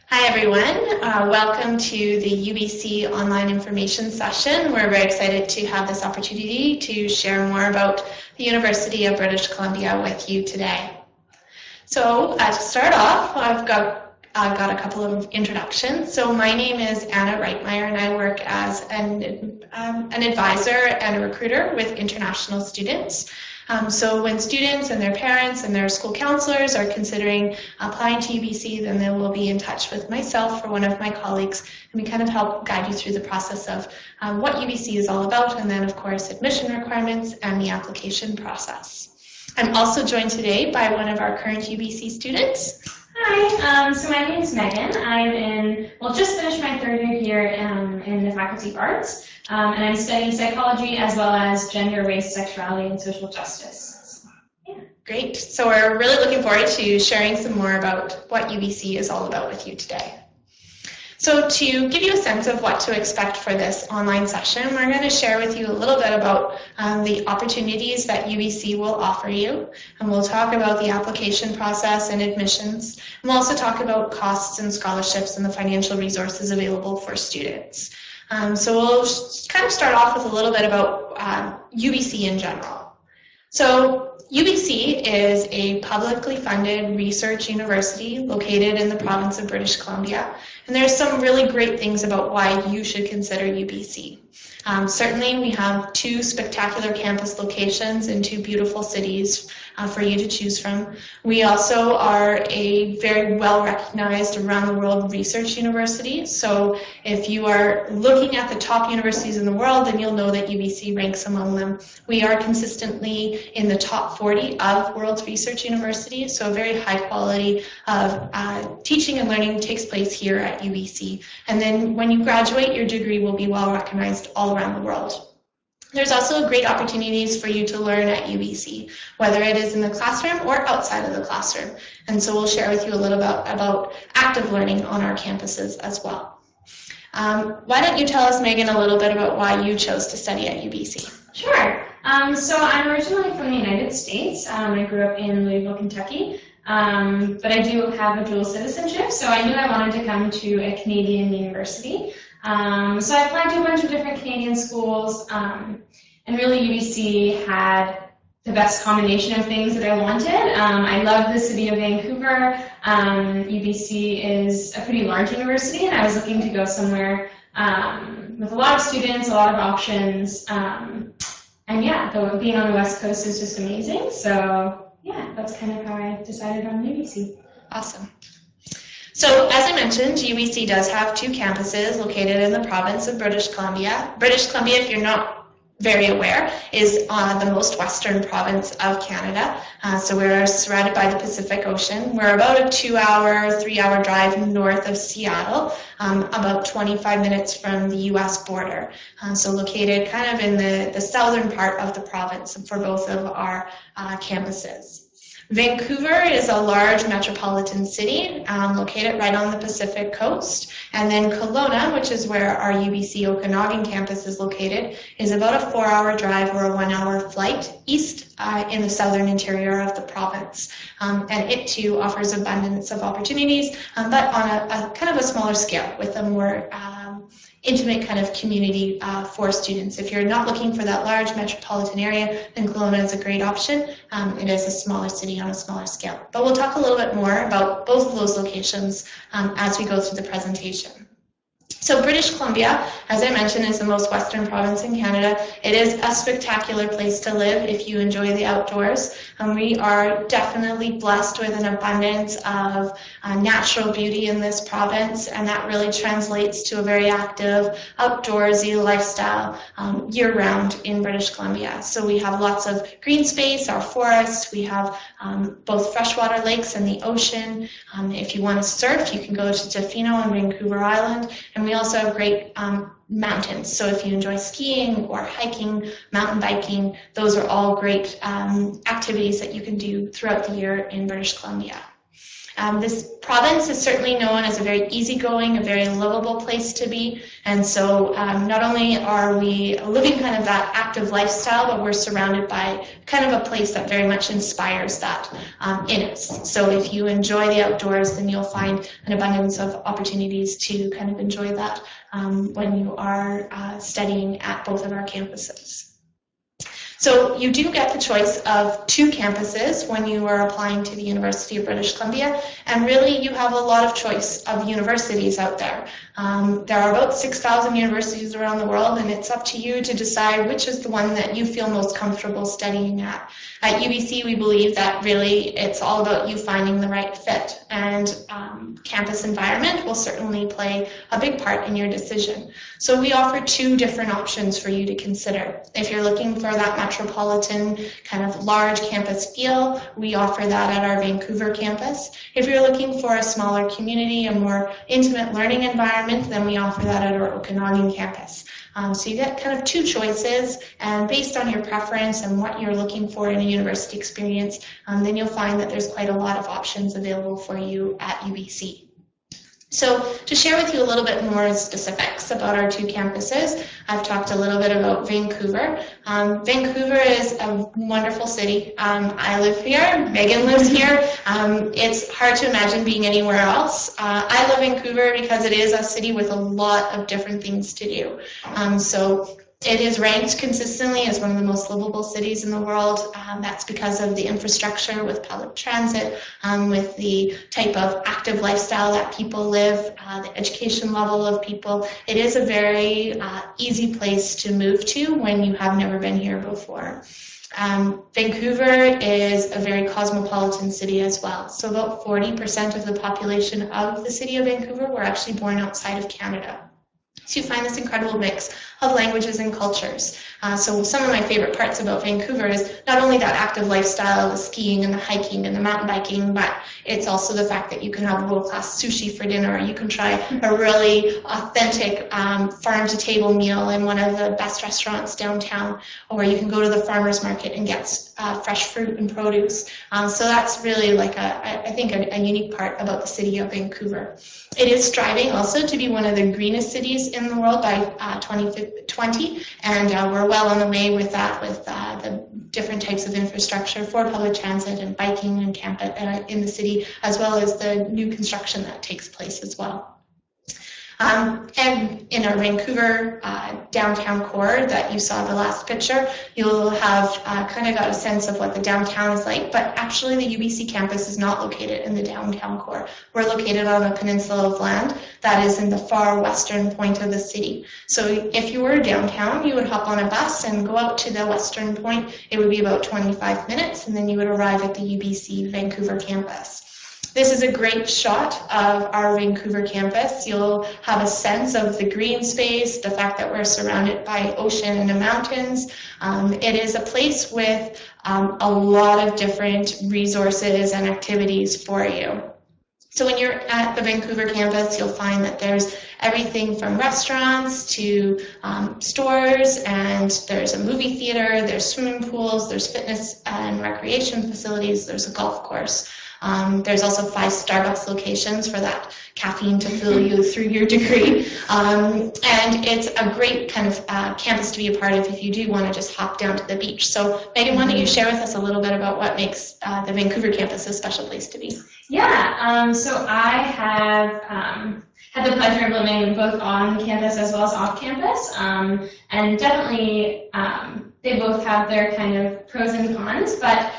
Hi everyone, welcome to the UBC online information session. We're very excited to have this opportunity to share more about the University of British Columbia with you today. So to start off, I've got a couple of introductions. So my name is Anna Reitmeyer and I work as an advisor and a recruiter with international students. So when students and their parents and their school counselors are considering applying to UBC, then they will be in touch with myself or one of my colleagues, and we kind of help guide you through the process of what UBC is all about, and then of course admission requirements and the application process. I'm also joined today by one of our current UBC students. Hi, so my name is Megan. I'm just finished my third year here in the Faculty of Arts, and I'm studying psychology as well as gender, race, sexuality, and social justice. Yeah. Great. So we're really looking forward to sharing some more about what UBC is all about with you today. So to give you a sense of what to expect for this online session, we're going to share with you a little bit about the opportunities that UBC will offer you, and we'll talk about the application process and admissions, and we'll also talk about costs and scholarships and the financial resources available for students. So we'll kind of start off with a little bit about UBC in general. So UBC is a publicly funded research university located in the province of British Columbia, and there's some really great things about why you should consider UBC. Certainly we have two spectacular campus locations in two beautiful cities for you to choose from. We also are a very well recognized around the world research university, so if you are looking at the top universities in the world, then you'll know that UBC ranks among them. We are consistently in the top 40 of world's research universities, so a very high quality of teaching and learning takes place here at UBC. And then when you graduate, your degree will be well recognized all around the world. There's also great opportunities for you to learn at UBC, whether it is in the classroom or outside of the classroom. And so we'll share with you a little bit about active learning on our campuses as well. Why don't you tell us, Megan, a little bit about why you chose to study at UBC? Sure. So I'm originally from the United States. I grew up in Louisville, Kentucky, but I do have a dual citizenship, so I knew I wanted to come to a Canadian university. So I applied to a bunch of different Canadian schools, and really UBC had the best combination of things that I wanted. I love the city of Vancouver. UBC is a pretty large university, and I was looking to go somewhere with a lot of students, a lot of options, and yeah, being on the West Coast is just amazing. So yeah, that's kind of how I decided on UBC. Awesome. So as I mentioned, UBC does have two campuses located in the province of British Columbia. British Columbia, if you're not very aware, is the most western province of Canada. So we're surrounded by the Pacific Ocean. We're about a 2-hour, 3-hour drive north of Seattle, about 25 minutes from the US border. So located kind of in the southern part of the province for both of our campuses. Vancouver is a large metropolitan city located right on the Pacific coast, and then Kelowna, which is where our UBC Okanagan campus is located, is about a 4-hour drive or a 1-hour flight east in the southern interior of the province. And it too offers abundance of opportunities, but on a kind of a smaller scale with a more intimate kind of community for students. If you're not looking for that large metropolitan area, then Kelowna is a great option. It is a smaller city on a smaller scale. But we'll talk a little bit more about both of those locations as we go through the presentation. So British Columbia, as I mentioned, is the most western province in Canada. It is a spectacular place to live if you enjoy the outdoors. We are definitely blessed with an abundance of natural beauty in this province, and that really translates to a very active, outdoorsy lifestyle year-round in British Columbia. So we have lots of green space, our forests, we have both freshwater lakes and the ocean. If you want to surf, you can go to Tofino on Vancouver Island, and we also have great mountains. So if you enjoy skiing or hiking, mountain biking, those are all great activities that you can do throughout the year in British Columbia. This province is certainly known as a very easygoing, a very livable place to be, and so not only are we living kind of that active lifestyle, but we're surrounded by kind of a place that very much inspires that in us. So if you enjoy the outdoors, then you'll find an abundance of opportunities to kind of enjoy that when you are studying at both of our campuses. So you do get the choice of 2 campuses when you are applying to the University of British Columbia, and really you have a lot of choice of universities out there. There are about 6,000 universities around the world, and it's up to you to decide which is the one that you feel most comfortable studying at. At UBC, we believe that really it's all about you finding the right fit, and campus environment will certainly play a big part in your decision. So we offer 2 different options for you to consider. If you're looking for that metropolitan kind of large campus feel, we offer that at our Vancouver campus. If you're looking for a smaller community, a more intimate learning environment, then we offer that at our Okanagan campus. So you get kind of 2 choices, and based on your preference and what you're looking for in a university experience, then you'll find that there's quite a lot of options available for you at UBC. So to share with you a little bit more specifics about our 2 campuses, I've talked a little bit about Vancouver. Vancouver is a wonderful city. I live here, Megan lives here. It's hard to imagine being anywhere else. I love Vancouver because it is a city with a lot of different things to do. So it is ranked consistently as one of the most livable cities in the world. That's because of the infrastructure with public transit, with the type of active lifestyle that people live, the education level of people. It is a very easy place to move to when you have never been here before. Vancouver is a very cosmopolitan city as well. So about 40% of the population of the city of Vancouver were actually born outside of Canada. So you find this incredible mix of languages and cultures. So some of my favorite parts about Vancouver is not only that active lifestyle, the skiing and the hiking and the mountain biking, but it's also the fact that you can have world-class sushi for dinner. You can try a really authentic farm-to-table meal in one of the best restaurants downtown, or you can go to the farmer's market and get fresh fruit and produce. So that's really like I think a unique part about the city of Vancouver. It is striving also to be one of the greenest cities in the world by 2020, and we're well on the way with that, with the different types of infrastructure for public transit and biking and camping in the city, as well as the new construction that takes place as well. And in our Vancouver downtown core that you saw the last picture, you'll have kind of got a sense of what the downtown is like, but actually the UBC campus is not located in the downtown core. We're located on a peninsula of land that is in the far western point of the city. So if you were downtown, you would hop on a bus and go out to the western point. It would be about 25 minutes, and then you would arrive at the UBC Vancouver campus. This is a great shot of our Vancouver campus. You'll have a sense of the green space, the fact that we're surrounded by ocean and the mountains. It is a place with a lot of different resources and activities for you. So when you're at the Vancouver campus, you'll find that there's everything from restaurants to stores, and there's a movie theater, there's swimming pools, there's fitness and recreation facilities, there's a golf course. There's also 5 Starbucks locations for that caffeine to fill you through your degree. And it's a great kind of campus to be a part of if you do want to just hop down to the beach. So Megan, why don't you share with us a little bit about what makes the Vancouver campus a special place to be? Yeah, so I have had the pleasure of living both on campus as well as off campus, and definitely they both have their kind of pros and cons, but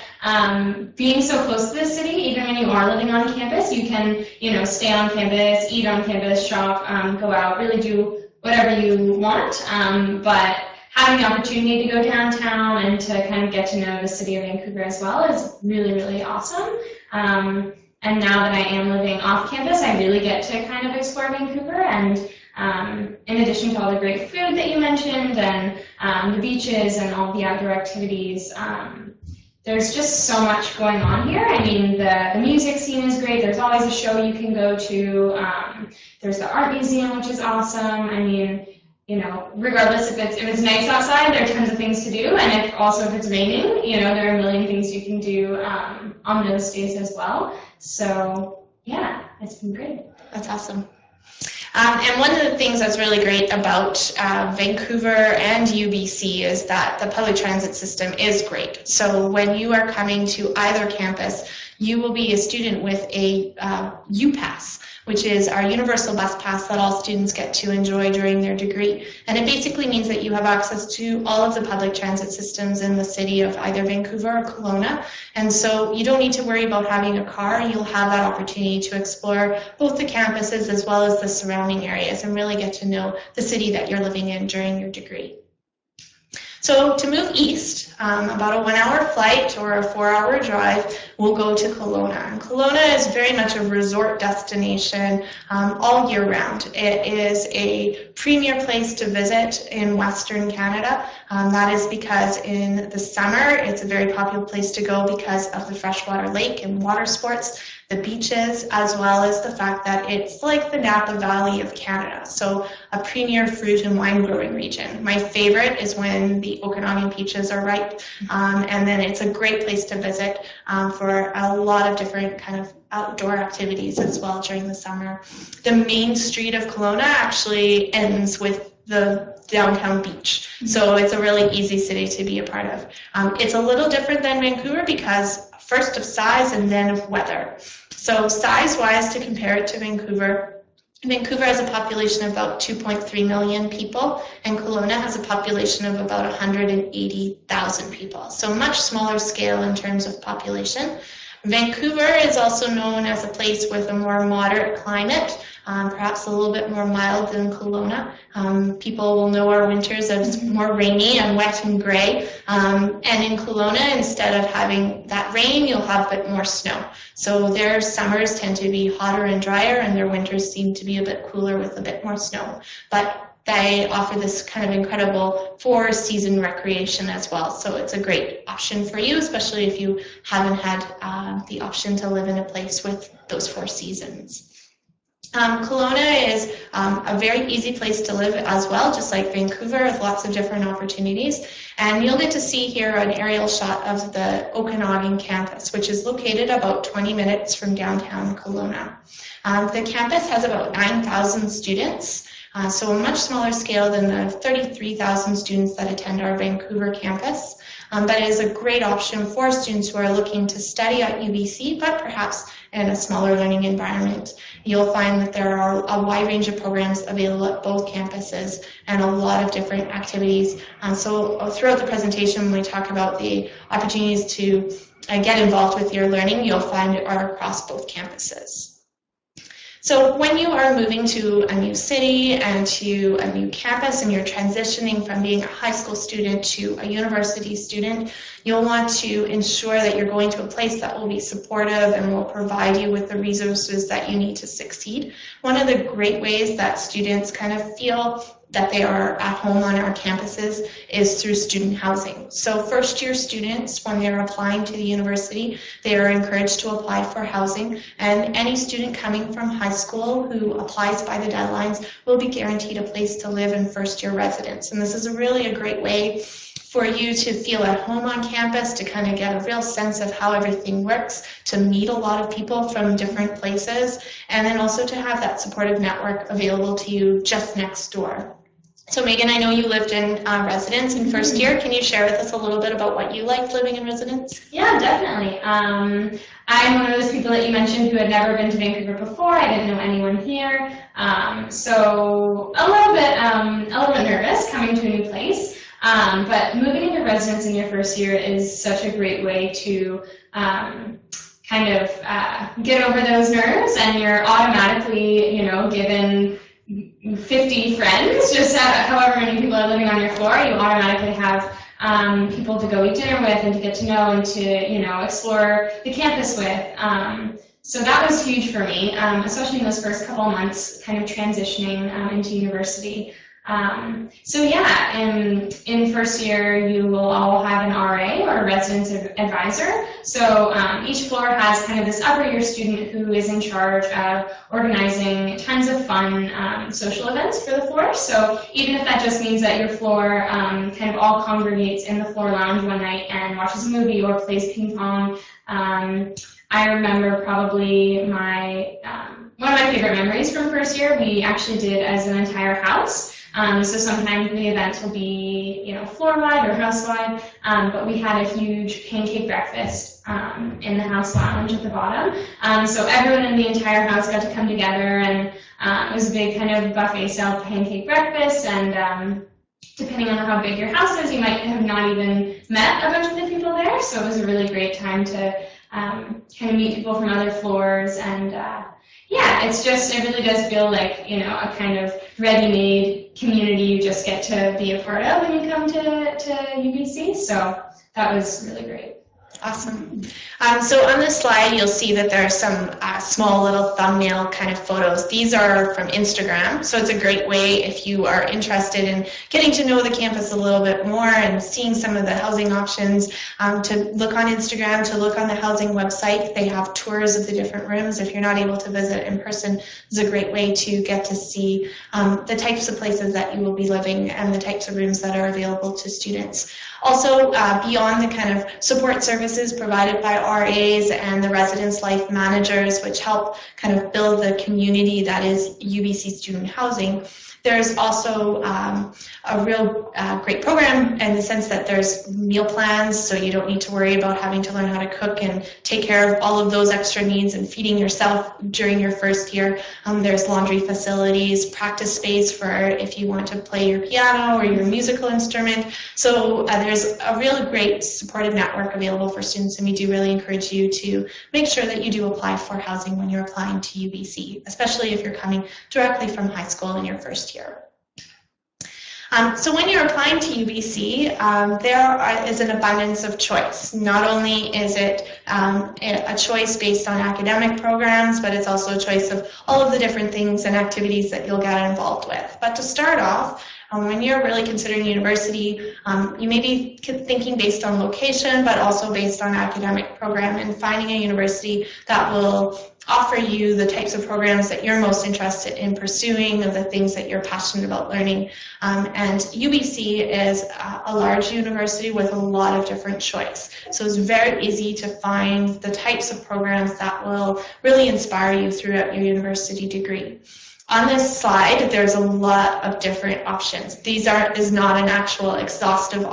being so close to the city, even when you are living on campus, you can, stay on campus, eat on campus, shop, go out, really do whatever you want, but having the opportunity to go downtown and to kind of get to know the city of Vancouver as well is really, really awesome. And now that I am living off campus, I really get to kind of explore Vancouver, and in addition to all the great food that you mentioned and the beaches and all the outdoor activities, there's just so much going on here. I mean, the music scene is great. There's always a show you can go to. There's the art museum, which is awesome. I mean, regardless if it's nice outside, there are tons of things to do. And if it's raining, there are a million things you can do on those days as well. So yeah, it's been great. That's awesome. And one of the things that's really great about Vancouver and UBC is that the public transit system is great. So when you are coming to either campus, you will be a student with a UPass, which is our universal bus pass that all students get to enjoy during their degree. And it basically means that you have access to all of the public transit systems in the city of either Vancouver or Kelowna. And so you don't need to worry about having a car. You'll have that opportunity to explore both the campuses as well as the surrounding areas and really get to know the city that you're living in during your degree. So to move east, about a 1-hour flight or a 4-hour drive, we'll go to Kelowna. And Kelowna is very much a resort destination all year round. It is a premier place to visit in Western Canada. That is because in the summer, it's a very popular place to go because of the freshwater lake and water sports, the beaches, as well as the fact that it's like the Napa Valley of Canada, so a premier fruit and wine growing region. My favorite is when the Okanagan peaches are ripe, and then it's a great place to visit for a lot of different kind of outdoor activities as well during the summer. The main street of Kelowna actually ends with the downtown beach, so it's a really easy city to be a part of. It's a little different than Vancouver because first of size and then of weather. So size-wise, to compare it to Vancouver, Vancouver has a population of about 2.3 million people, and Kelowna has a population of about 180,000 people. So much smaller scale in terms of population. Vancouver is also known as a place with a more moderate climate, perhaps a little bit more mild than Kelowna. People will know our winters as more rainy and wet and gray. And in Kelowna, instead of having that rain, you'll have a bit more snow. So their summers tend to be hotter and drier, and their winters seem to be a bit cooler with a bit more snow. But they offer this kind of incredible 4-season recreation as well. So it's a great option for you, especially if you haven't had the option to live in a place with those 4 seasons. Kelowna is a very easy place to live as well, just like Vancouver, with lots of different opportunities. And you'll get to see here an aerial shot of the Okanagan campus, which is located about 20 minutes from downtown Kelowna. The campus has about 9,000 students. So a much smaller scale than the 33,000 students that attend our Vancouver campus. But it is a great option for students who are looking to study at UBC, but perhaps in a smaller learning environment. You'll find that there are a wide range of programs available at both campuses and a lot of different activities. So throughout the presentation, when we talk about the opportunities to get involved with your learning, you'll find it are across both campuses. So when you are moving to a new city and to a new campus and you're transitioning from being a high school student to a university student, you'll want to ensure that you're going to a place that will be supportive and will provide you with the resources that you need to succeed. One of the great ways that students kind of feel that they are at home on our campuses is through student housing. So first-year students, when they're applying to the university, they are encouraged to apply for housing, and any student coming from high school who applies by the deadlines will be guaranteed a place to live in first-year residence. And this is really a great way for you to feel at home on campus, to kind of get a real sense of how everything works, to meet a lot of people from different places, and then also to have that supportive network available to you just next door. So Megan, I know you lived in residence in first year. Can you share with us a little bit about what you liked living in residence? Yeah, definitely. I'm one of those people that you mentioned who had never been to Vancouver before. I didn't know anyone here, so a little bit nervous coming to a new place. But moving into residence in your first year is such a great way to kind of get over those nerves, and you're automatically, given 50 friends, just however many people are living on your floor. You automatically have people to go eat dinner with and to get to know and to explore the campus with. So that was huge for me, especially in those first couple of months, kind of transitioning into university. So yeah, in first year you will all have an RA, or a residence advisor. So each floor has kind of this upper year student who is in charge of organizing tons of fun social events for the floor. So even if that just means that your floor kind of all congregates in the floor lounge one night and watches a movie or plays ping pong, I remember probably one of my favorite memories from first year, we actually did as an entire house. So sometimes the events will be, floor-wide or house-wide, but we had a huge pancake breakfast in the house lounge at the bottom. So everyone in the entire house got to come together, and it was a big kind of buffet-style pancake breakfast, and depending on how big your house is, you might have not even met a bunch of the people there, so it was a really great time to kind of meet people from other floors, and yeah, it really does feel like, a kind of ready-made community you just get to be a part of when you come to UBC, so that was really great. Awesome. So on this slide, you'll see that there are some small little thumbnail kind of photos. These are from Instagram, so it's a great way if you are interested in getting to know the campus a little bit more and seeing some of the housing options, to look on Instagram, to look on the housing website. They have tours of the different rooms. If you're not able to visit in person, it's a great way to get to see the types of places that you will be living and the types of rooms that are available to students. Also, beyond the kind of support services provided by RAs and the residence life managers, which help kind of build the community that is UBC student housing, there's also a real great program in the sense that there's meal plans, so you don't need to worry about having to learn how to cook and take care of all of those extra needs and feeding yourself during your first year. There's laundry facilities, practice space for if you want to play your piano or your musical instrument. So there's a really great supportive network available for students, and we do really encourage you to make sure that you do apply for housing when you're applying to UBC, especially if you're coming directly from high school in your first year. So when you're applying to UBC, there is an abundance of choice. Not only is it a choice based on academic programs, but it's also a choice of all of the different things and activities that you'll get involved with. But to start off, when you're really considering university, you may be thinking based on location, but also based on academic program, and finding a university that will offer you the types of programs that you're most interested in pursuing, of the things that you're passionate about learning. And UBC is a large university with a lot of different choice. So it's very easy to find the types of programs that will really inspire you throughout your university degree. On this slide, there's a lot of different options. Is not an actual exhaustive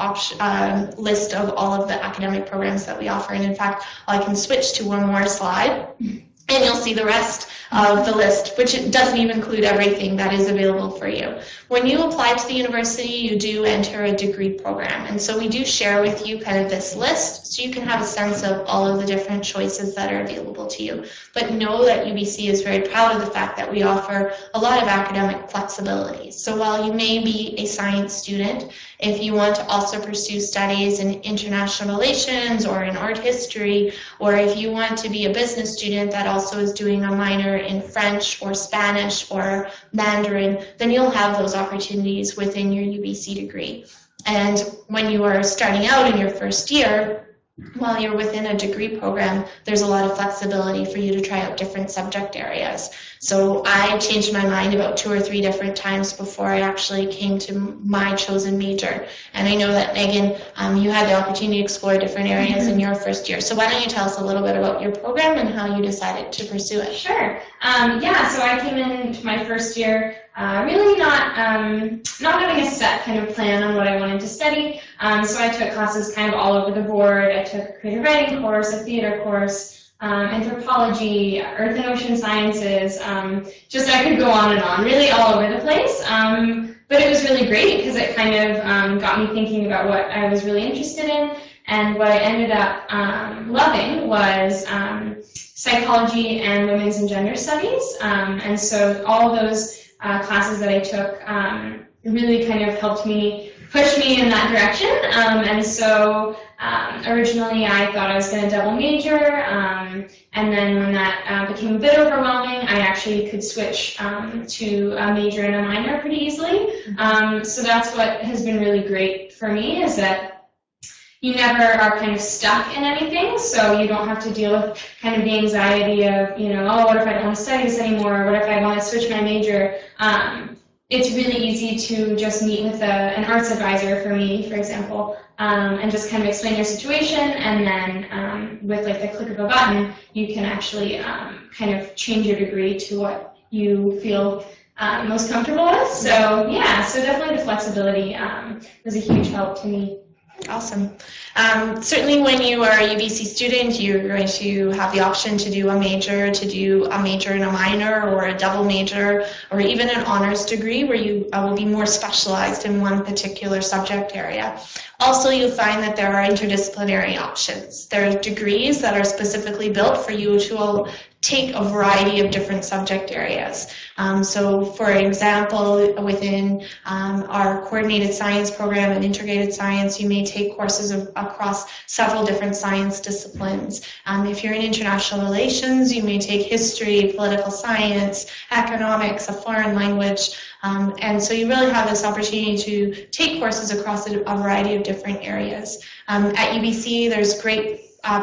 list of all of the academic programs that we offer. And in fact, I can switch to one more slide, and you'll see the rest of the list, which it doesn't even include everything that is available for you. When you apply to the university, you do enter a degree program, and so we do share with you kind of this list so you can have a sense of all of the different choices that are available to you. But know that UBC is very proud of the fact that we offer a lot of academic flexibility. So while you may be a science student, if you want to also pursue studies in international relations or in art history, or if you want to be a business student that also is doing a minor in French or Spanish or Mandarin, then you'll have those opportunities within your UBC degree. And when you are starting out in your first year, while you're within a degree program, there's a lot of flexibility for you to try out different subject areas. So I changed my mind about 2 or 3 different times before I actually came to my chosen major. And I know that, Megan, you had the opportunity to explore different areas in your first year. So why don't you tell us a little bit about your program and how you decided to pursue it? Sure. Yeah, so I came into my first year really not having a set kind of plan on what I wanted to study. So I took classes kind of all over the board. I took a creative writing course, a theater course, anthropology, earth and ocean sciences, just I could go on, really all over the place. But it was really great because it kind of got me thinking about what I was really interested in, and what I ended up loving was psychology and women's and gender studies. And so all those classes that I took really kind of helped me push me in that direction. And so originally I thought I was going to double major, and then when that became a bit overwhelming, I actually could switch to a major and a minor pretty easily. So that's what has been really great for me, is that you never are kind of stuck in anything, so you don't have to deal with kind of the anxiety of, oh, what if I don't want to study this anymore, or what if I want to switch my major? it's really easy to just meet with an arts advisor, for me, for example, and just kind of explain your situation, and then with like the click of a button, you can actually kind of change your degree to what you feel most comfortable with. So yeah, so definitely the flexibility was a huge help to me. Awesome. Certainly when you are a UBC student, you're going to have the option to do a major and a minor, or a double major, or even an honors degree where you will be more specialized in one particular subject area. Also, you'll find that there are interdisciplinary options. There are degrees that are specifically built for you to take a variety of different subject areas. So for example, within our coordinated science program and integrated science, you may take courses across several different science disciplines. If you're in international relations, you may take history, political science, economics, a foreign language, and so you really have this opportunity to take courses across a variety of different areas. At UBC, there's great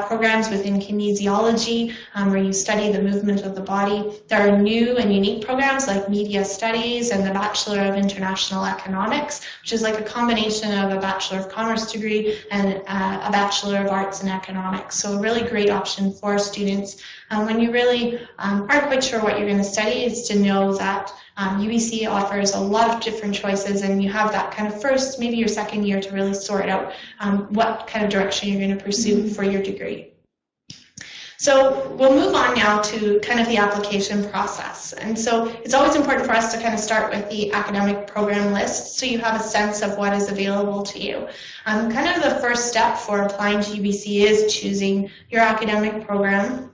programs within kinesiology, where you study the movement of the body. There are new and unique programs like media studies and the Bachelor of International Economics, which is like a combination of a Bachelor of Commerce degree and a Bachelor of Arts in Economics. So a really great option for students when you really aren't quite sure what you're going to study, is to know that UBC offers a lot of different choices, and you have that kind of first, maybe your second year to really sort out what kind of direction you're going to pursue for your degree. So we'll move on now to kind of the application process. And so it's always important for us to kind of start with the academic program list so you have a sense of what is available to you. Kind of the first step for applying to UBC is choosing your academic program.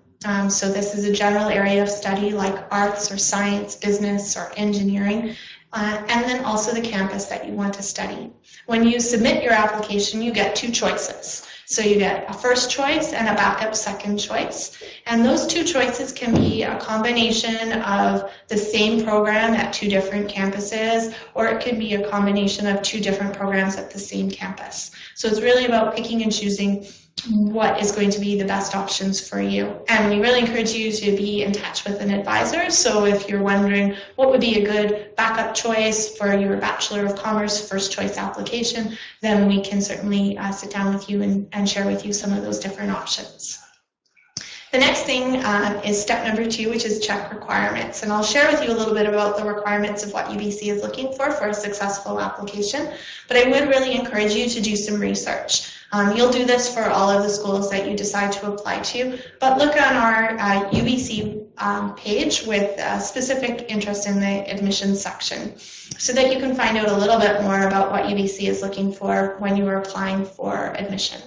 So this is a general area of study like arts or science, business, or engineering, and then also the campus that you want to study. When you submit your application, you get two choices. So you get a first choice and a backup second choice. And those two choices can be a combination of the same program at two different campuses, or it could be a combination of two different programs at the same campus. So it's really about picking and choosing what is going to be the best options for you. And we really encourage you to be in touch with an advisor. So if you're wondering what would be a good backup choice for your Bachelor of Commerce first choice application, then we can certainly sit down with you and share with you some of those different options. The next thing is step number 2, which is check requirements. And I'll share with you a little bit about the requirements of what UBC is looking for a successful application. But I would really encourage you to do some research. You'll do this for all of the schools that you decide to apply to, but look on our UBC page with specific interest in the admissions section so that you can find out a little bit more about what UBC is looking for when you are applying for admission.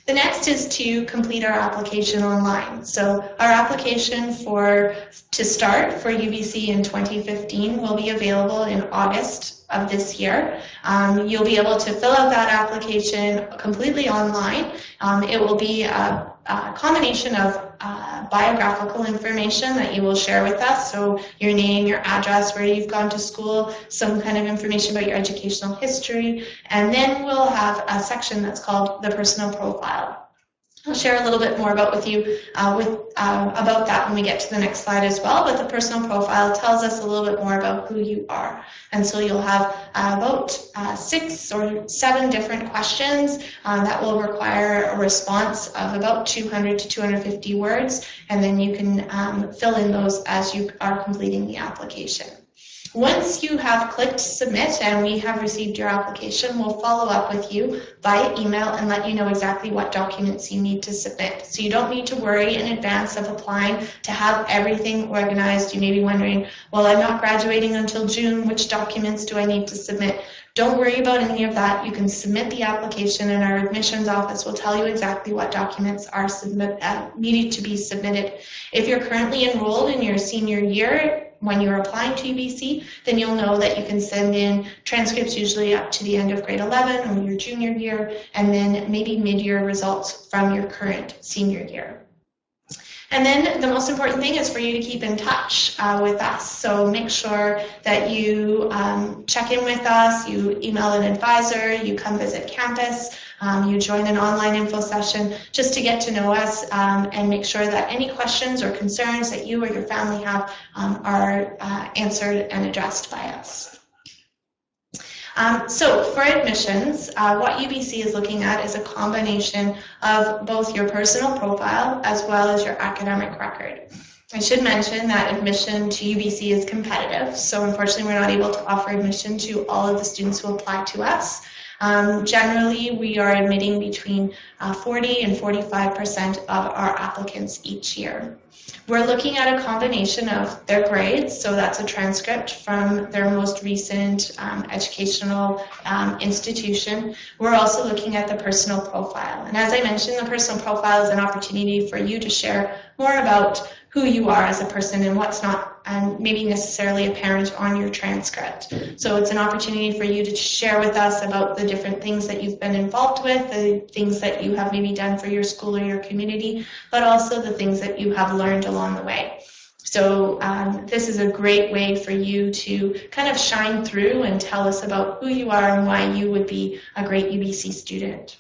The next is to complete our application online. So our application to start for UBC in 2015 will be available in August of this year. You'll be able to fill out that application completely online. It will be a combination of biographical information that you will share with us, so your name, your address, where you've gone to school, some kind of information about your educational history, and then we'll have a section that's called the personal profile. I'll share a little bit more about you about that when we get to the next slide as well, but the personal profile tells us a little bit more about who you are. And so you'll have about 6 or 7 different questions that will require a response of about 200 to 250 words, and then you can fill in those as you are completing the application. Once you have clicked submit and we have received your application, we'll follow up with you via email and let you know exactly what documents you need to submit. So you don't need to worry in advance of applying to have everything organized. You may be wondering, well, I'm not graduating until June, which documents do I need to submit? Don't worry about any of that. You can submit the application and our admissions office will tell you exactly what documents are needed to be submitted. If you're currently enrolled in your senior year, when you're applying to UBC, then you'll know that you can send in transcripts usually up to the end of grade 11 or your junior year, and then maybe mid-year results from your current senior year. And then the most important thing is for you to keep in touch with us. So make sure that you check in with us, you email an advisor, you come visit campus, you join an online info session just to get to know us and make sure that any questions or concerns that you or your family have are answered and addressed by us. So for admissions, what UBC is looking at is a combination of both your personal profile as well as your academic record. I should mention that admission to UBC is competitive, so unfortunately we're not able to offer admission to all of the students who apply to us. Generally, we are admitting between 40 and 45% of our applicants each year. We're looking at a combination of their grades, so that's a transcript from their most recent educational institution. We're also looking at the personal profile. And as I mentioned, the personal profile is an opportunity for you to share more about who you are as a person and what's not and maybe necessarily apparent on your transcript. So it's an opportunity for you to share with us about the different things that you've been involved with, the things that you have maybe done for your school or your community, but also the things that you have learned along the way. So this is a great way for you to kind of shine through and tell us about who you are and why you would be a great UBC student.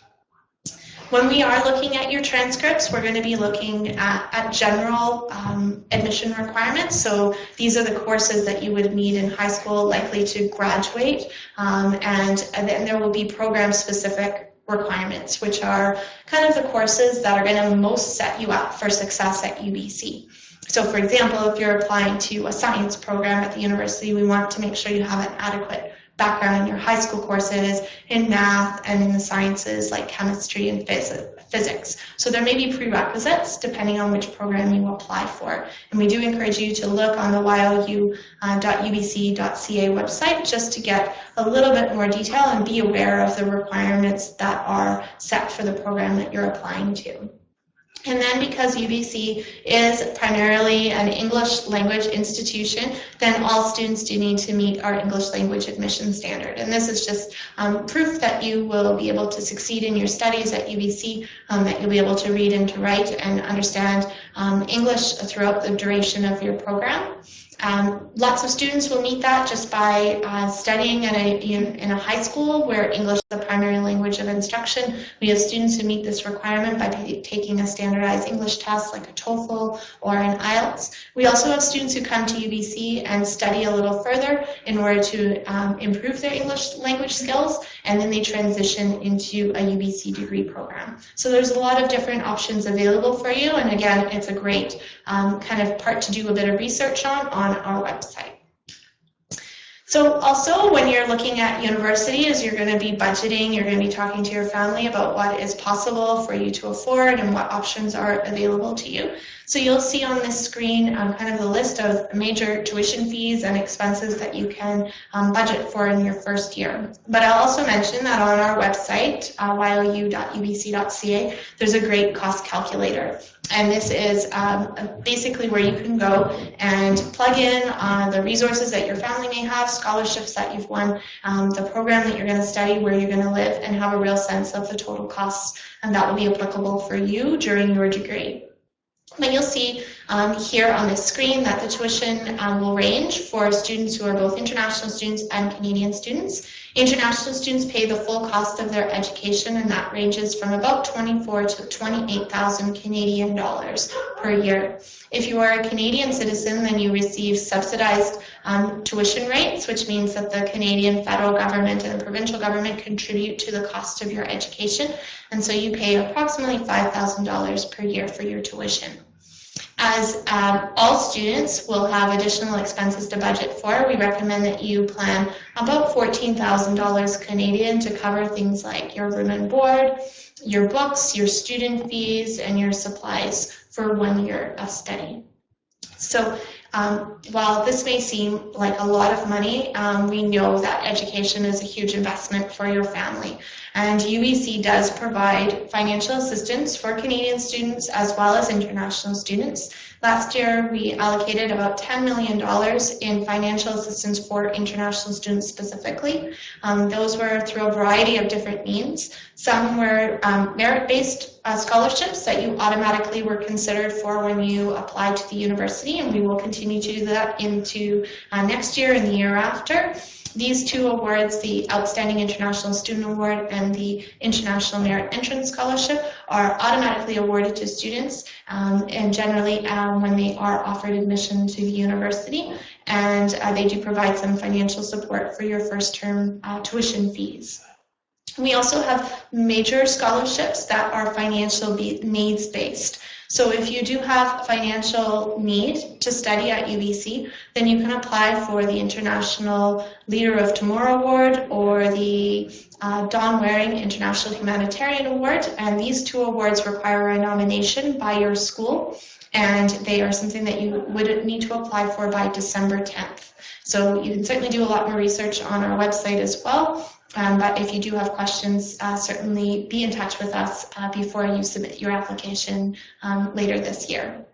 When we are looking at your transcripts, we're going to be looking at general admission requirements. So these are the courses that you would need in high school, likely to graduate, and then there will be program-specific requirements, which are kind of the courses that are going to most set you up for success at UBC. So for example, if you're applying to a science program at the university, we want to make sure you have an adequate background in your high school courses in math and in the sciences like chemistry and physics. So there may be prerequisites depending on which program you apply for. And we do encourage you to look on the ylou.ubc.ca website just to get a little bit more detail and be aware of the requirements that are set for the program that you're applying to. And then because UBC is primarily an English language institution, then all students do need to meet our English language admission standard. And this is just proof that you will be able to succeed in your studies at UBC, that you'll be able to read and to write and understand English throughout the duration of your program. Lots of students will meet that just by studying in a high school where English is the primary language of instruction. We have students who meet this requirement by taking a standardized English test like a TOEFL or an IELTS. We also have students who come to UBC and study a little further in order to improve their English language skills, and then they transition into a UBC degree program. So there's a lot of different options available for you, and again, it's a great kind of part to do a bit of research on our website. So also when you're looking at universities, you're going to be budgeting, you're going to be talking to your family about what is possible for you to afford and what options are available to you. So you'll see on this screen kind of the list of major tuition fees and expenses that you can budget for in your first year. But I'll also mention that on our website, ylou.ubc.ca, there's a great cost calculator. And this is basically where you can go and plug in the resources that your family may have, scholarships that you've won, the program that you're going to study, where you're going to live, and have a real sense of the total costs, and that will be applicable for you during your degree. But you'll see here on the screen that the tuition will range for students who are both international students and Canadian students. International students pay the full cost of their education, and that ranges from about 24,000 to 28,000 Canadian dollars per year. If you are a Canadian citizen, then you receive subsidized tuition rates, which means that the Canadian federal government and the provincial government contribute to the cost of your education, and so you pay approximately $5,000 per year for your tuition. As all students will have additional expenses to budget for, we recommend that you plan about $14,000 Canadian to cover things like your room and board, your books, your student fees, and your supplies for 1 year of study. So while this may seem like a lot of money, we know that education is a huge investment for your family. And UBC does provide financial assistance for Canadian students as well as international students. Last year, we allocated about $10 million in financial assistance for international students specifically. Those were through a variety of different means. Some were merit-based scholarships that you automatically were considered for when you applied to the university, and we will continue to do that into next year and the year after. These two awards, the Outstanding International Student Award and the International Merit Entrance Scholarship, are automatically awarded to students and generally when they are offered admission to the university, and they do provide some financial support for your first term tuition fees. We also have major scholarships that are financial needs based. So if you do have financial need to study at UBC, then you can apply for the International Leader of Tomorrow Award or the Don Waring International Humanitarian Award, and these two awards require a nomination by your school, and they are something that you would need to apply for by December 10th. So you can certainly do a lot more research on our website as well. But if you do have questions, certainly be in touch with us before you submit your application later this year.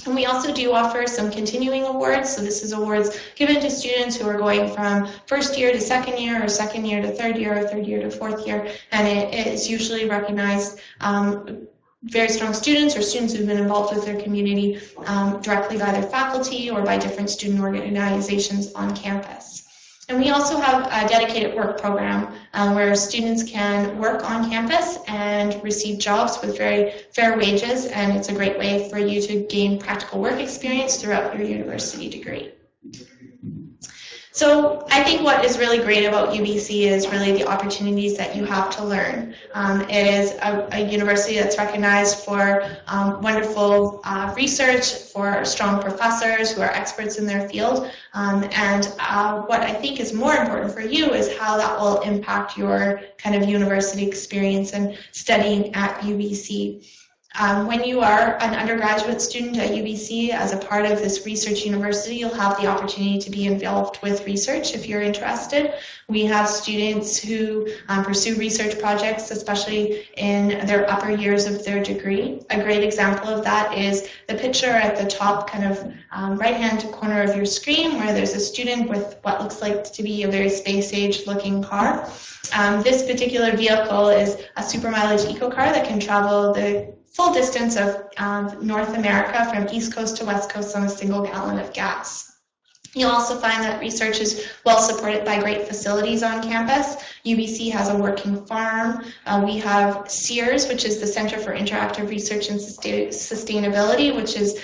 And we also do offer some continuing awards. So this is awards given to students who are going from first year to second year, or second year to third year, or third year to fourth year. And it is usually recognized very strong students or students who've been involved with their community directly by their faculty or by different student organizations on campus. And we also have a dedicated work program where students can work on campus and receive jobs with very fair wages, and it's a great way for you to gain practical work experience throughout your university degree. So I think what is really great about UBC is really the opportunities that you have to learn. It is a university that's recognized for wonderful research, for strong professors who are experts in their field, and what I think is more important for you is how that will impact your kind of university experience and studying at UBC. When you are an undergraduate student at UBC as a part of this research university, you'll have the opportunity to be involved with research if you're interested. We have students who pursue research projects, especially in their upper years of their degree. A great example of that is the picture at the top kind of right-hand corner of your screen, where there's a student with what looks like to be a very space-age looking car. This particular vehicle is a super mileage eco car that can travel the full distance of North America from East Coast to West Coast on a single gallon of gas. You'll also find that research is well supported by great facilities on campus. UBC has a working farm. We have CEERS, which is the Center for Interactive Research and Sustainability, which is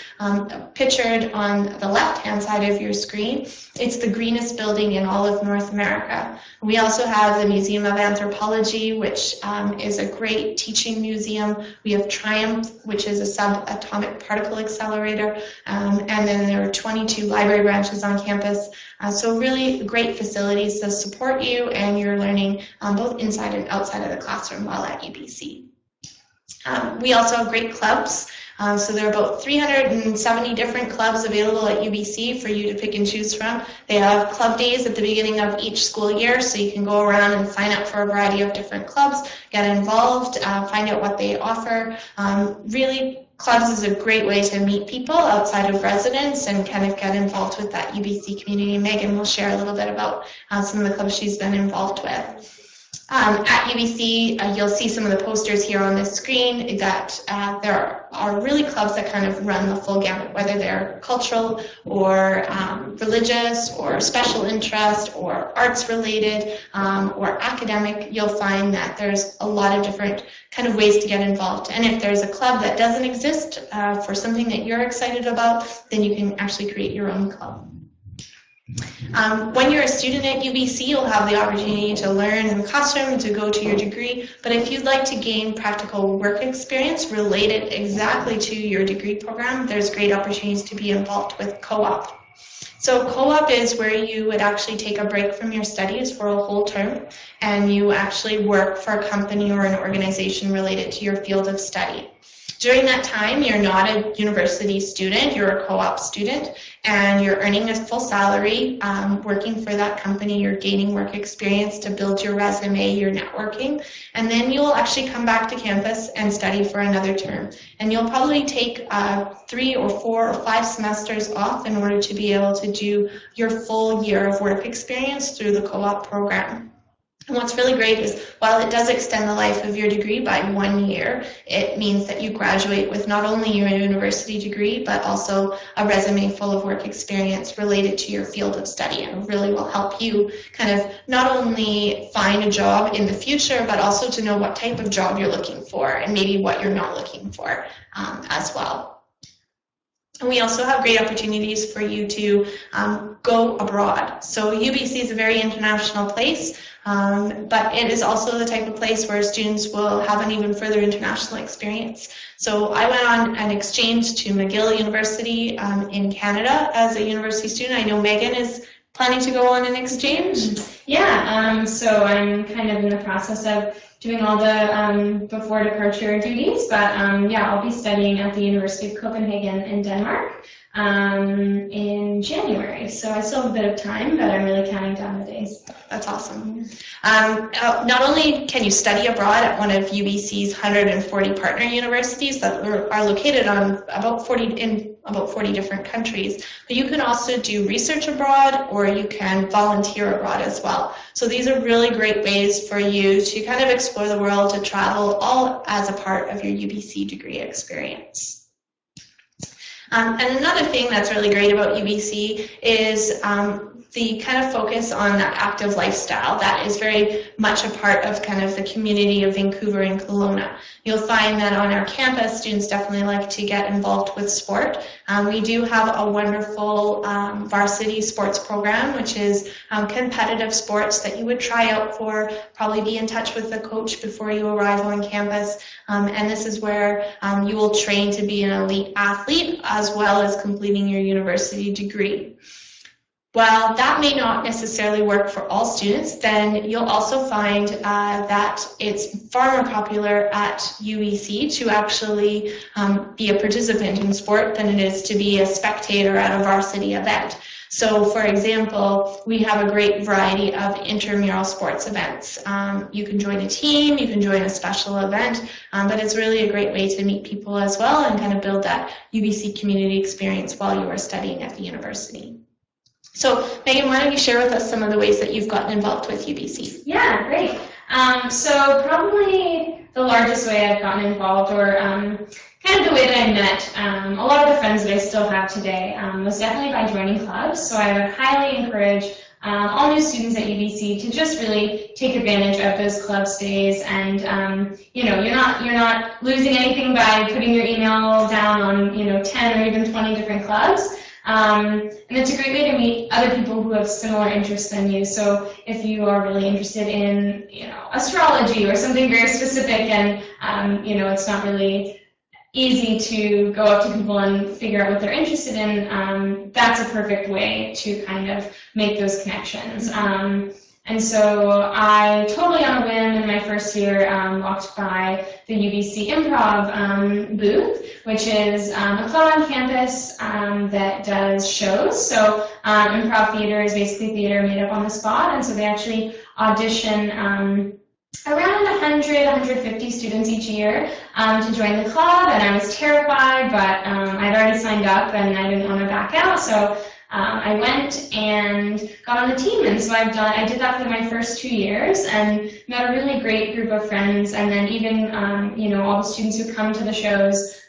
pictured on the left-hand side of your screen. It's the greenest building in all of North America. We also have the Museum of Anthropology, which is a great teaching museum. We have TRIUMPH, which is a subatomic particle accelerator, and then there are 22 library branches on campus. So really great facilities to support you and your learning both inside and outside of the classroom while at UBC. We also have great clubs. So there are about 370 different clubs available at UBC for you to pick and choose from. They have club days at the beginning of each school year, so you can go around and sign up for a variety of different clubs, get involved, find out what they offer. Really, clubs is a great way to meet people outside of residence and kind of get involved with that UBC community. Megan will share a little bit about some of the clubs she's been involved with. At UBC, you'll see some of the posters here on the screen that there are really clubs that kind of run the full gamut, whether they're cultural or religious or special interest or arts related or academic. You'll find that there's a lot of different kind of ways to get involved. And if there's a club that doesn't exist for something that you're excited about, then you can actually create your own club. When you're a student at UBC, you'll have the opportunity to learn in the classroom, to go to your degree, but if you'd like to gain practical work experience related exactly to your degree program, there's great opportunities to be involved with co-op. So co-op is where you would actually take a break from your studies for a whole term, and you actually work for a company or an organization related to your field of study. During that time, you're not a university student, you're a co-op student, and you're earning a full salary, working for that company. You're gaining work experience to build your resume, your networking, and then you'll actually come back to campus and study for another term. And you'll probably take 3 or 4 or 5 semesters off in order to be able to do your full year of work experience through the co-op program. And what's really great is, while it does extend the life of your degree by 1 year, it means that you graduate with not only your university degree, but also a resume full of work experience related to your field of study, and really will help you kind of not only find a job in the future, but also to know what type of job you're looking for and maybe what you're not looking for as well. And we also have great opportunities for you to go abroad. So UBC is a very international place, but it is also the type of place where students will have an even further international experience. So I went on an exchange to McGill University in Canada as a university student. I know Megan is planning to go on an exchange. Yeah, so I'm kind of in the process of doing all the before departure duties, but yeah, I'll be studying at the University of Copenhagen in Denmark in January. So I still have a bit of time, but I'm really counting down the days. That's awesome. Not only can you study abroad at one of UBC's 140 partner universities that are located on about 40 different countries, but you can also do research abroad, or you can volunteer abroad as well. So these are really great ways for you to kind of explore the world, to travel, all as a part of your UBC degree experience. And another thing that's really great about UBC is the kind of focus on that active lifestyle that is very much a part of kind of the community of Vancouver and Kelowna. You'll find that on our campus, students definitely like to get involved with sport. We do have a wonderful varsity sports program, which is competitive sports that you would try out for, probably be in touch with the coach before you arrive on campus. And this is where you will train to be an elite athlete, as well as completing your university degree. While that may not necessarily work for all students, then you'll also find that it's far more popular at UBC to actually be a participant in sport than it is to be a spectator at a varsity event. So, for example, we have a great variety of intramural sports events. You can join a team, you can join a special event, but it's really a great way to meet people as well and kind of build that UBC community experience while you are studying at the university. So, Megan, why don't you share with us some of the ways that you've gotten involved with UBC? Yeah, great. So probably the largest way I've gotten involved, or kind of the way that I met a lot of the friends that I still have today, was definitely by joining clubs. So I would highly encourage all new students at UBC to just really take advantage of those club stays, and you know, you're not losing anything by putting your email down on 10 or even 20 different clubs. And it's a great way to meet other people who have similar interests than you. So if you are really interested in, astrology or something very specific, and it's not really easy to go up to people and figure out what they're interested in, that's a perfect way to kind of make those connections. And so I, totally on a whim in my first year, walked by the UBC Improv booth, which is a club on campus that does shows. So improv theater is basically theater made up on the spot, and so they actually audition around 100, 150 students each year to join the club, and I was terrified, but I'd already signed up and I didn't want to back out, so I went and got on the team, and so I did that for my first 2 years and met a really great group of friends, and then even all the students who come to the shows,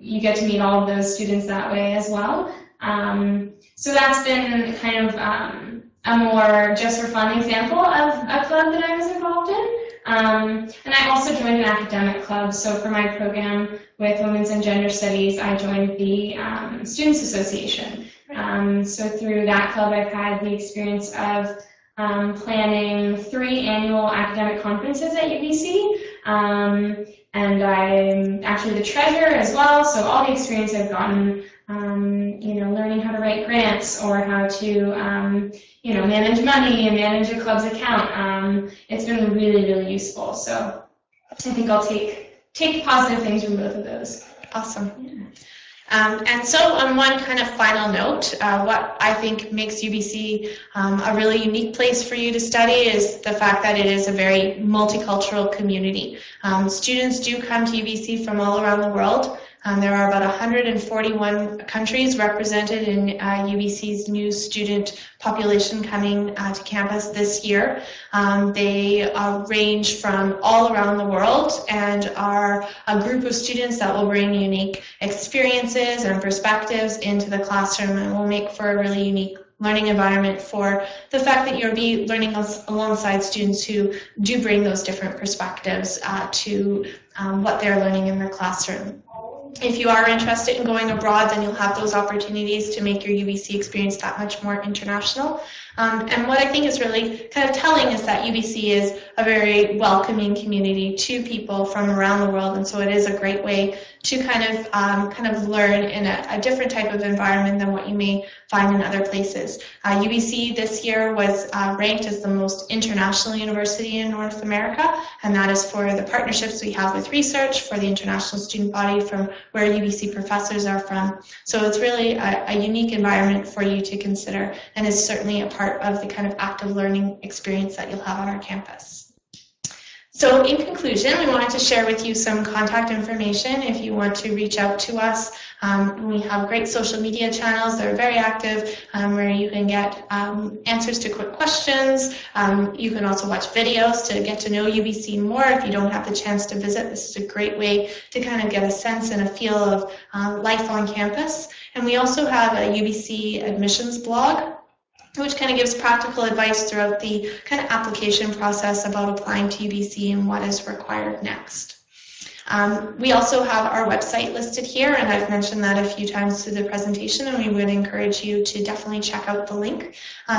you get to meet all of those students that way as well. So that's been kind of a more just for fun example of a club that I was involved in. And I also joined an academic club, so for my program with Women's and Gender Studies, I joined the Students Association. So through that club, I've had the experience of planning 3 annual academic conferences at UBC, and I'm actually the treasurer as well, so all the experience I've gotten, learning how to write grants or how to, manage money and manage a club's account, it's been really, really useful. So I think I'll take positive things from both of those. Awesome. Yeah. And so on one kind of final note, what I think makes UBC a really unique place for you to study is the fact that it is a very multicultural community. Students do come to UBC from all around the world. There are about 141 countries represented in UBC's new student population coming to campus this year. They range from all around the world and are a group of students that will bring unique experiences and perspectives into the classroom and will make for a really unique learning environment for the fact that you'll be learning alongside students who do bring those different perspectives to what they're learning in the classroom. If you are interested in going abroad, then you'll have those opportunities to make your UBC experience that much more international. And what I think is really kind of telling is that UBC is a very welcoming community to people from around the world, and so it is a great way to kind of learn in a different type of environment than what you may find in other places. UBC this year was ranked as the most international university in North America, and that is for the partnerships we have with research, for the international student body from where UBC professors are from. So it's really a unique environment for you to consider, and is certainly a part of the kind of active learning experience that you'll have on our campus. So in conclusion, we wanted to share with you some contact information if you want to reach out to us. We have great social media channels that are very active where you can get answers to quick questions. You can also watch videos to get to know UBC more if you don't have the chance to visit. This is a great way to kind of get a sense and a feel of life on campus. And we also have a UBC admissions blog, which kind of gives practical advice throughout the kind of application process about applying to UBC and what is required next. We also have our website listed here, and I've mentioned that a few times through the presentation, and we would encourage you to definitely check out the link,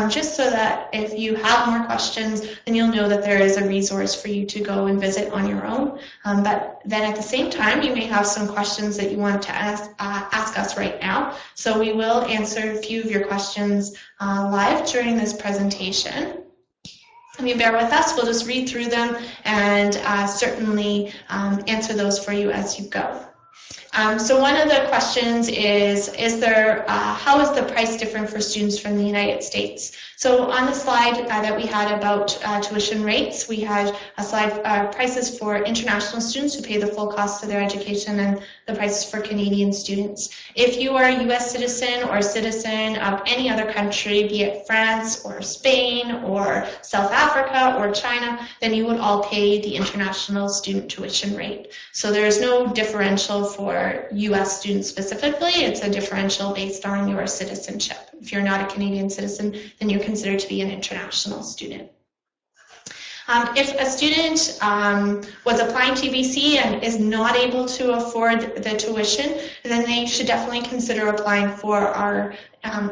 just so that if you have more questions, then you'll know that there is a resource for you to go and visit on your own. But then at the same time, you may have some questions that you want to ask us right now. So we will answer a few of your questions live during this presentation. If you bear with us, we'll just read through them and certainly answer those for you as you go. So one of the questions is how is the price different for students from the United States? So on the slide that we had about tuition rates, we had a slide prices for international students who pay the full cost of their education and the prices for Canadian students. If you are a US citizen or citizen of any other country, be it France or Spain or South Africa or China, then you would all pay the international student tuition rate. So there is no differential for US students specifically. It's a differential based on your citizenship. If you're not a Canadian citizen, then you're considered to be an international student. If a student was applying to UBC and is not able to afford the tuition, then they should definitely consider applying for our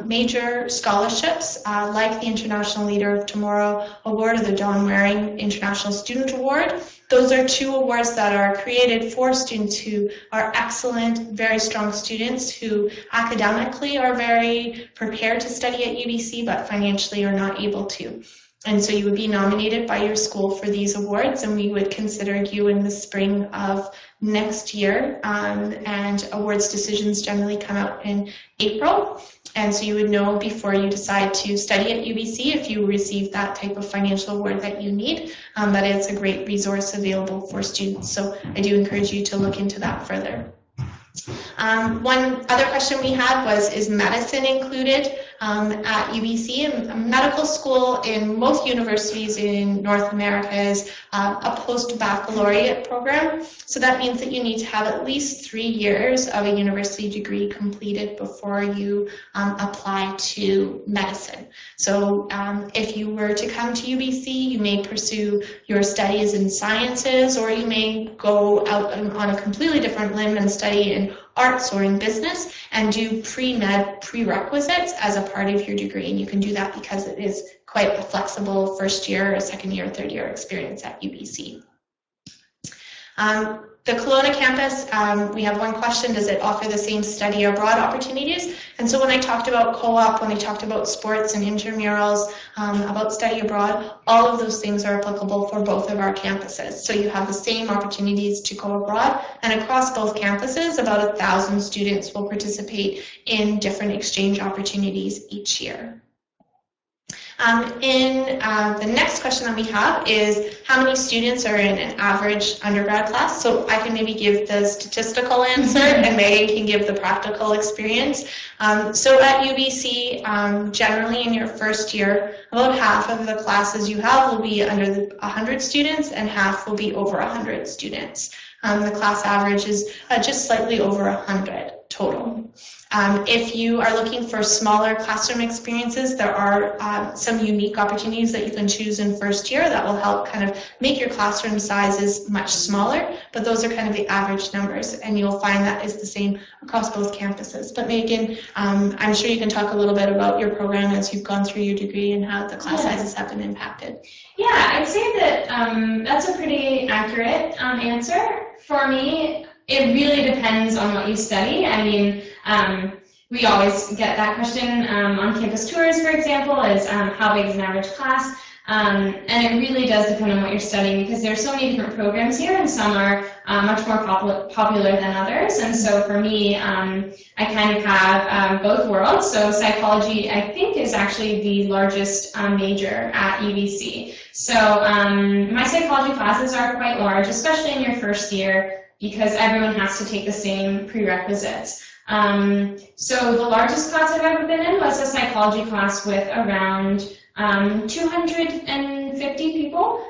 major scholarships like the International Leader of Tomorrow Award or the Don Waring International Student Award. Those are two awards that are created for students who are excellent, very strong students who academically are very prepared to study at UBC but financially are not able to. And so you would be nominated by your school for these awards, and we would consider you in the spring of next year. And awards decisions generally come out in April. And so you would know before you decide to study at UBC if you receive that type of financial award that you need, that it's a great resource available for students. So I do encourage you to look into that further. One other question we had was, is medicine included at UBC? Medical school in most universities in North America is a post-baccalaureate program. So that means that you need to have at least 3 years of a university degree completed before you apply to medicine. So if you were to come to UBC, you may pursue your studies in sciences, or you may go out on a completely different limb and study in arts or in business and do pre-med prerequisites as a part of your degree. And you can do that because it is quite a flexible first year, second year, third year experience at UBC. The Kelowna campus, we have one question: does it offer the same study abroad opportunities? And so when I talked about co-op, when I talked about sports and intramurals, about study abroad, all of those things are applicable for both of our campuses. So you have the same opportunities to go abroad, and across both campuses, about 1,000 students will participate in different exchange opportunities each year. The next question that we have is how many students are in an average undergrad class? So I can maybe give the statistical answer and Megan can give the practical experience. So at UBC, generally in your first year, about half of the classes you have will be under 100 students and half will be over 100 students. The class average is just slightly over 100 total. If you are looking for smaller classroom experiences, there are some unique opportunities that you can choose in first year that will help kind of make your classroom sizes much smaller, but those are kind of the average numbers, and you'll find that is the same across both campuses. But Megan, I'm sure you can talk a little bit about your program as you've gone through your degree and how the class sizes have been impacted. Yeah, I'd say that that's a pretty accurate answer. For me, it really depends on what you study. I mean, we always get that question on campus tours, for example, is how big is an average class? And it really does depend on what you're studying because there are so many different programs here and some are much more popular than others. And so for me, I kind of have both worlds. So psychology, I think, is actually the largest major at UBC. So my psychology classes are quite large, especially in your first year, because everyone has to take the same prerequisites. So the largest class I've ever been in was a psychology class with around 250 people.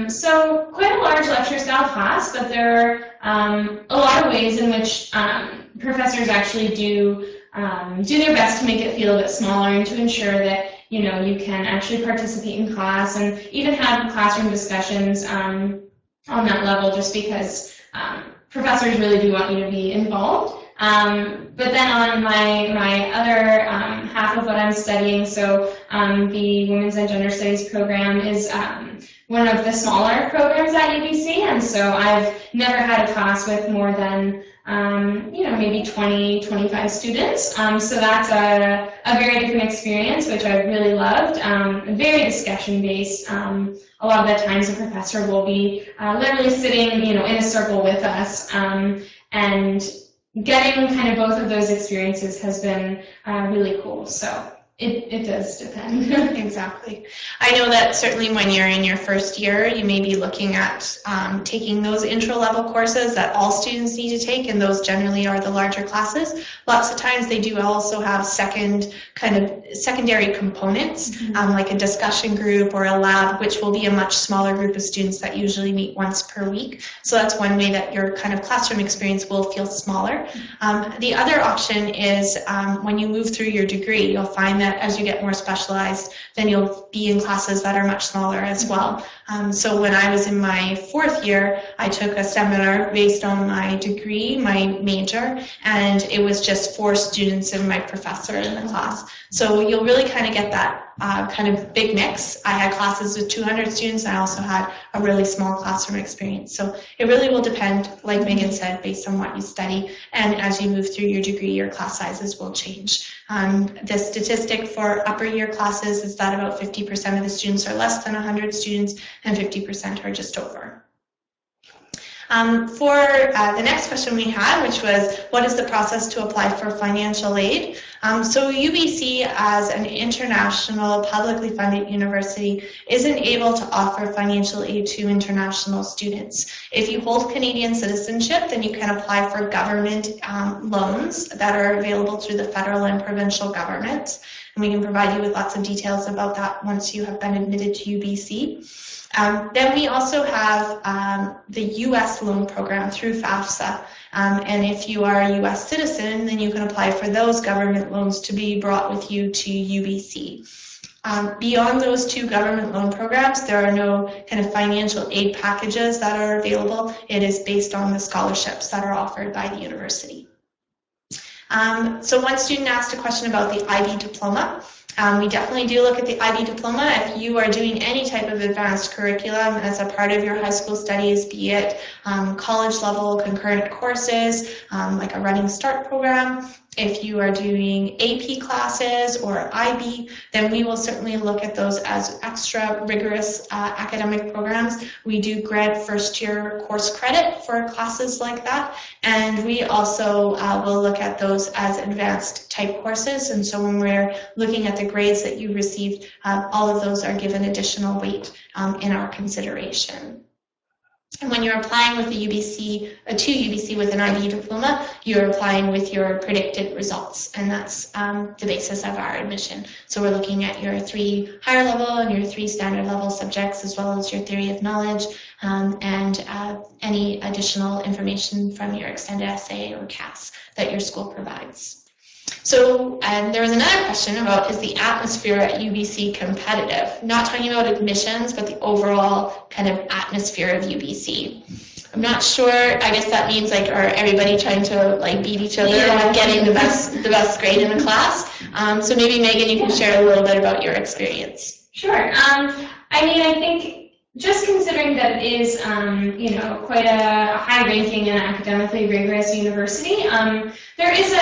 So quite a large lecture style class, but there are a lot of ways in which professors actually do their best to make it feel a bit smaller and to ensure that you can actually participate in class and even have classroom discussions on that level, just because professors really do want you to be involved. But then on my other half of what I'm studying, so the Women's and Gender Studies program is one of the smaller programs at UBC, and so I've never had a class with more than maybe 20, 25 students. So that's a very different experience, which I've really loved. Very discussion-based. A lot of the times the professor will be literally sitting, in a circle with us, and getting kind of both of those experiences has been really cool. So it does depend. Exactly. I know that certainly when you're in your first year, you may be looking at taking those intro-level courses that all students need to take, and those generally are the larger classes. Lots of times they do also have secondary components, like a discussion group or a lab, which will be a much smaller group of students that usually meet once per week. So that's one way that your kind of classroom experience will feel smaller. The other option is when you move through your degree, you'll find that as you get more specialized, then you'll be in classes that are much smaller as well. So when I was in my fourth year, I took a seminar based on my degree, my major, and it was just 4 students and my professor in the class. So you'll really kind of get that kind of big mix. I had classes with 200 students. I also had a really small classroom experience. So it really will depend, like Megan said, based on what you study. And as you move through your degree, your class sizes will change. The statistic for upper year classes is that about 50% of the students are less than 100 students and 50% are just over. For the next question we had, which was, what is the process to apply for financial aid? So UBC, as an international publicly funded university, isn't able to offer financial aid to international students. If you hold Canadian citizenship, then you can apply for government loans that are available through the federal and provincial governments. And we can provide you with lots of details about that once you have been admitted to UBC. Then we also have the U.S. loan program through FAFSA, and if you are a U.S. citizen, then you can apply for those government loans to be brought with you to UBC. Beyond those 2 government loan programs, there are no kind of financial aid packages that are available. It is based on the scholarships that are offered by the university. So one student asked a question about the IB diploma. We definitely do look at the IB diploma. If you are doing any type of advanced curriculum as a part of your high school studies, be it college level concurrent courses, like a Running Start program, If you are doing AP classes or IB, then we will certainly look at those as extra rigorous academic programs. We do grant first-year course credit for classes like that, and we also will look at those as advanced type courses. And so when we're looking at the grades that you received, all of those are given additional weight in our consideration. And when you're applying with the UBC, to UBC with an IB diploma, you're applying with your predicted results, and that's the basis of our admission. So we're looking at your 3 higher level and your 3 standard level subjects, as well as your theory of knowledge, and any additional information from your extended essay or CAS that your school provides. So there was another question about, is the atmosphere at UBC competitive? Not talking about admissions, but the overall kind of atmosphere of UBC. I'm not sure. I guess that means like, are everybody trying to like beat each other and getting the best grade in the class? So maybe Megan, you can share a little bit about your experience. Sure. I mean, I think just considering that it is, you know, quite a high-ranking and academically rigorous university, there is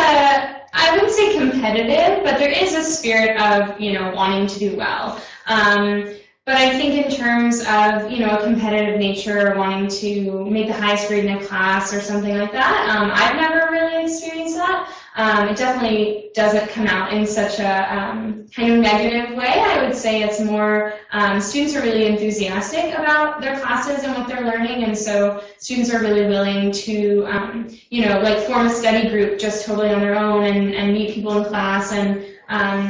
I wouldn't say competitive, but there is a spirit of, you know, wanting to do well. But I think in terms of, you know, a competitive nature, wanting to make the highest grade in a class or something like that, I've never really experienced that. It definitely doesn't come out in such a kind of negative way. I would say it's more, students are really enthusiastic about their classes and what they're learning, and so students are really willing to, you know, like form a study group just totally on their own and meet people in class and,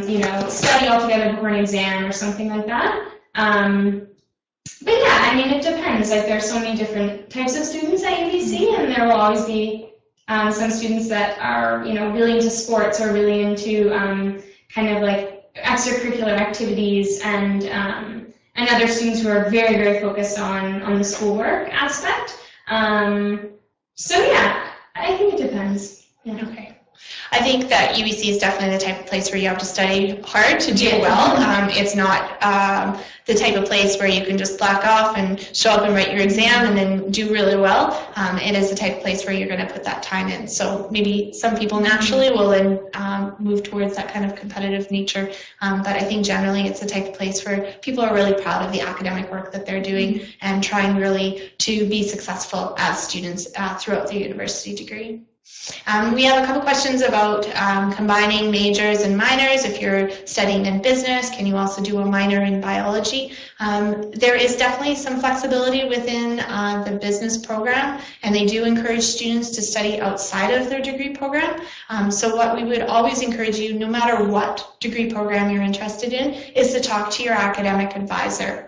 you know, study all together before an exam or something like that. But yeah, I mean, it depends. Like, there's so many different types of students at UBC, and there will always be some students that are, you know, really into sports or really into kind of like extracurricular activities, and other students who are very, very focused on the schoolwork aspect. So yeah, I think it depends. Yeah. Okay. I think that UBC is definitely the type of place where you have to study hard to do well. It's not the type of place where you can just slack off and show up and write your exam and then do really well. It is the type of place where you're going to put that time in. So maybe some people naturally will then move towards that kind of competitive nature. But I think generally it's the type of place where people are really proud of the academic work that they're doing and trying really to be successful as students throughout their university degree. We have a couple questions about combining majors and minors. If you're studying in business, can you also do a minor in biology? There is definitely some flexibility within the business program, and they do encourage students to study outside of their degree program. So what we would always encourage you, no matter what degree program you're interested in, is to talk to your academic advisor.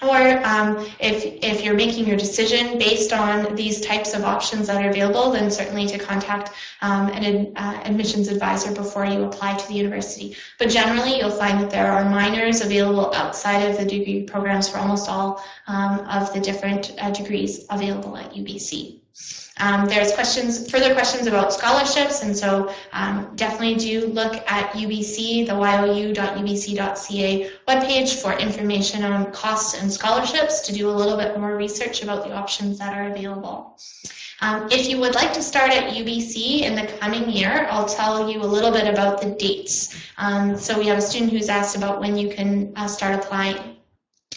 Or if you're making your decision based on these types of options that are available, then certainly to contact an admissions advisor before you apply to the university. But generally, you'll find that there are minors available outside of the degree programs for almost all of the different degrees available at UBC. There's further questions about scholarships, and so definitely do look at UBC, the you.ubc.ca webpage for information on costs and scholarships to do a little bit more research about the options that are available. If you would like to start at UBC in the coming year, I'll tell you a little bit about the dates. So we have a student who's asked about when you can start applying.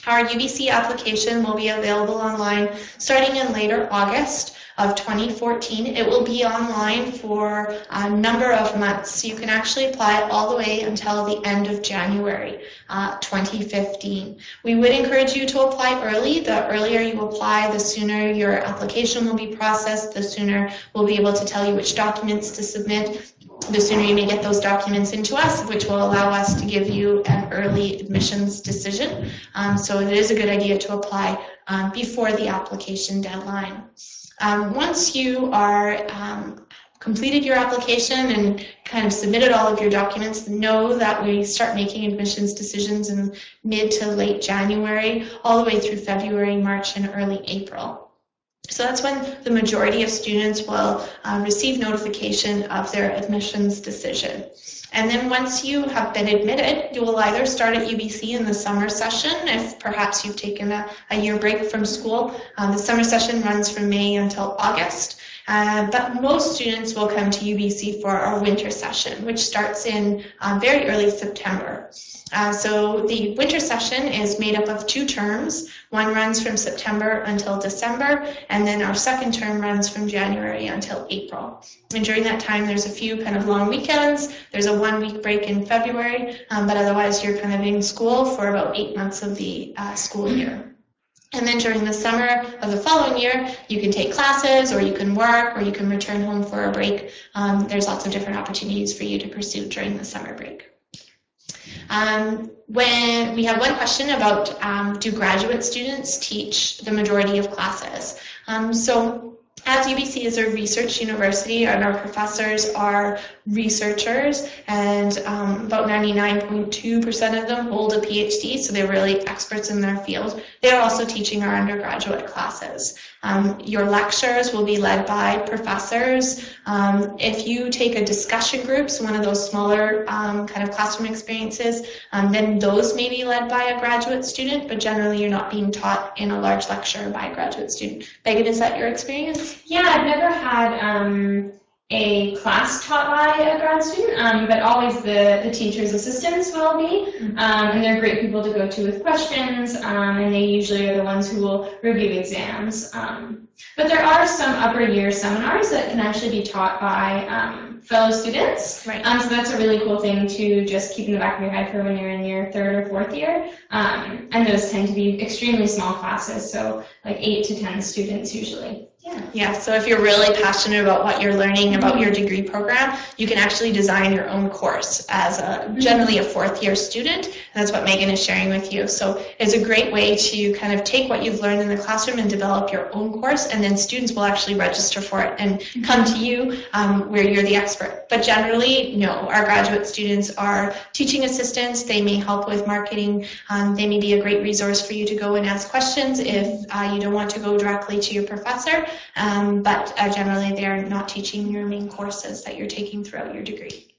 Our UBC application will be available online starting in later August of 2014. It will be online for a number of months. So you can actually apply all the way until the end of January 2015. We would encourage you to apply early. The earlier you apply, the sooner your application will be processed, the sooner we'll be able to tell you which documents to submit, the sooner you may get those documents into us, which will allow us to give you an early admissions decision. So it is a good idea to apply before the application deadline. Once you are completed your application and kind of submitted all of your documents, know that we start making admissions decisions in mid to late January, all the way through February, March, and early April. So that's when the majority of students will receive notification of their admissions decision. And then once you have been admitted, you will either start at UBC in the summer session, if perhaps you've taken a year break from school. The summer session runs from May until August. But most students will come to UBC for our winter session, which starts in very early September. So the winter session is made up of 2 terms. One runs from September until December, and then our second term runs from January until April. And during that time, there's a few kind of long weekends. There's a 1-week break in February, but otherwise you're kind of in school for about 8 months of the school year. And then during the summer of the following year, you can take classes, or you can work, or you can return home for a break. There's lots of different opportunities for you to pursue during the summer break. When we have one question about do graduate students teach the majority of classes? So as UBC is a research university, and our professors are researchers, and about 99.2% of them hold a PhD, so they're really experts in their field. They're also teaching our undergraduate classes. Your lectures will be led by professors. If you take a discussion group, so one of those smaller kind of classroom experiences, then those may be led by a graduate student, but generally you're not being taught in a large lecture by a graduate student. Megan, is that your experience? Yeah, I've never had a class taught by a grad student, but always the teacher's assistants will be, and they're great people to go to with questions, and they usually are the ones who will review exams. But there are some upper year seminars that can actually be taught by fellow students, Right. So that's a really cool thing to just keep in the back of your head for when you're in your 3rd or 4th year, and those tend to be extremely small classes, so like 8 to 10 students usually. Yeah, so if you're really passionate about what you're learning about your degree program, you can actually design your own course as generally a 4th year student, and that's what Megan is sharing with you. So it's a great way to kind of take what you've learned in the classroom and develop your own course, and then students will actually register for it and come to you where you're the expert. But generally, no, our graduate students are teaching assistants. They may help with marketing. They may be a great resource for you to go and ask questions if you don't want to go directly to your professor. But generally they're not teaching your main courses that you're taking throughout your degree.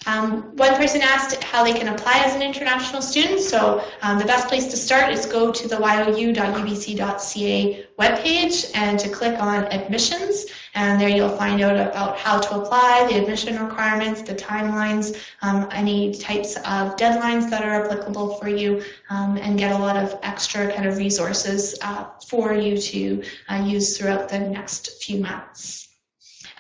One person asked how they can apply as an international student, so the best place to start is go to the you.ubc.ca webpage and to click on admissions, and there you'll find out about how to apply, the admission requirements, the timelines, any types of deadlines that are applicable for you, and get a lot of extra kind of resources for you to use throughout the next few months.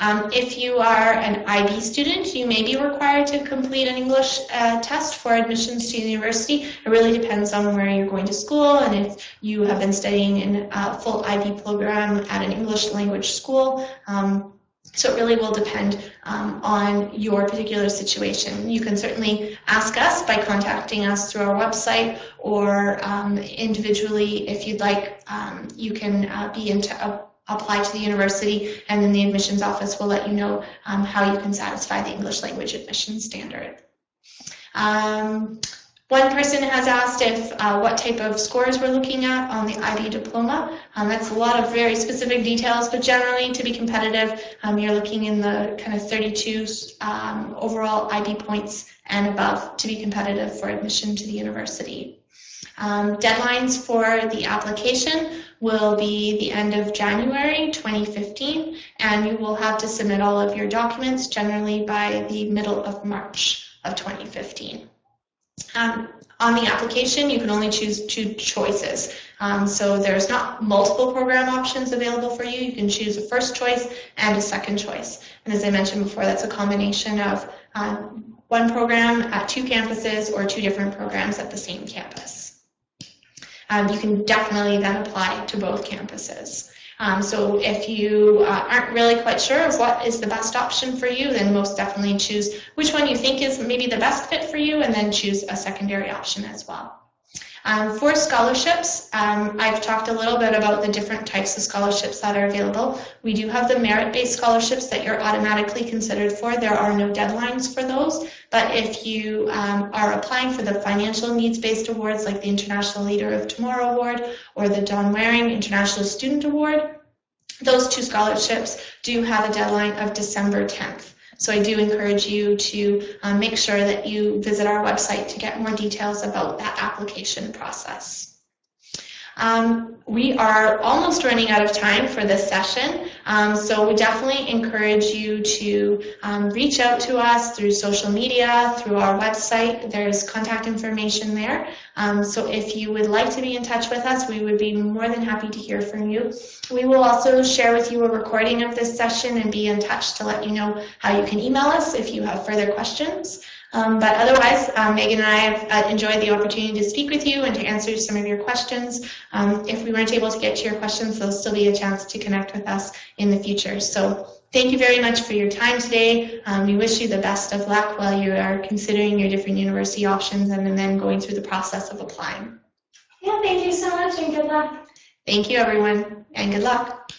If you are an IB student, you may be required to complete an English test for admissions to university. It really depends on where you're going to school, and if you have been studying in a full IB program at an English language school. So it really will depend on your particular situation. You can certainly ask us by contacting us through our website, or individually, if you'd like, you can apply to the university, and then the admissions office will let you know how you can satisfy the English language admission standard. One person has asked if what type of scores we're looking at on the IB diploma. That's a lot of very specific details, but generally to be competitive, you're looking in the kind of 32 overall IB points and above to be competitive for admission to the university. Deadlines for the application will be the end of January 2015, and you will have to submit all of your documents generally by the middle of March of 2015. On the application, you can only choose 2 choices. So there's not multiple program options available for you. You can choose a first choice and a second choice. And as I mentioned before, that's a combination of one program at 2 campuses or 2 different programs at the same campus. You can definitely then apply to both campuses. So if you aren't really quite sure of what is the best option for you, then most definitely choose which one you think is maybe the best fit for you, and then choose a secondary option as well. For scholarships, I've talked a little bit about the different types of scholarships that are available. We do have the merit-based scholarships that you're automatically considered for. There are no deadlines for those, but if you are applying for the financial needs-based awards like the International Leader of Tomorrow Award or the Don Waring International Student Award, those 2 scholarships do have a deadline of December 10th. So I do encourage you to make sure that you visit our website to get more details about that application process. We are almost running out of time for this session, So we definitely encourage you to reach out to us through social media, through our website. There's contact information there. So if you would like to be in touch with us, we would be more than happy to hear from you. We will also share with you a recording of this session and be in touch to let you know how you can email us if you have further questions. But otherwise, Megan and I have enjoyed the opportunity to speak with you and to answer some of your questions. If we weren't able to get to your questions, there'll still be a chance to connect with us in the future. So thank you very much for your time today. We wish you the best of luck while you are considering your different university options and then going through the process of applying. Yeah, thank you so much and good luck. Thank you, everyone, and good luck.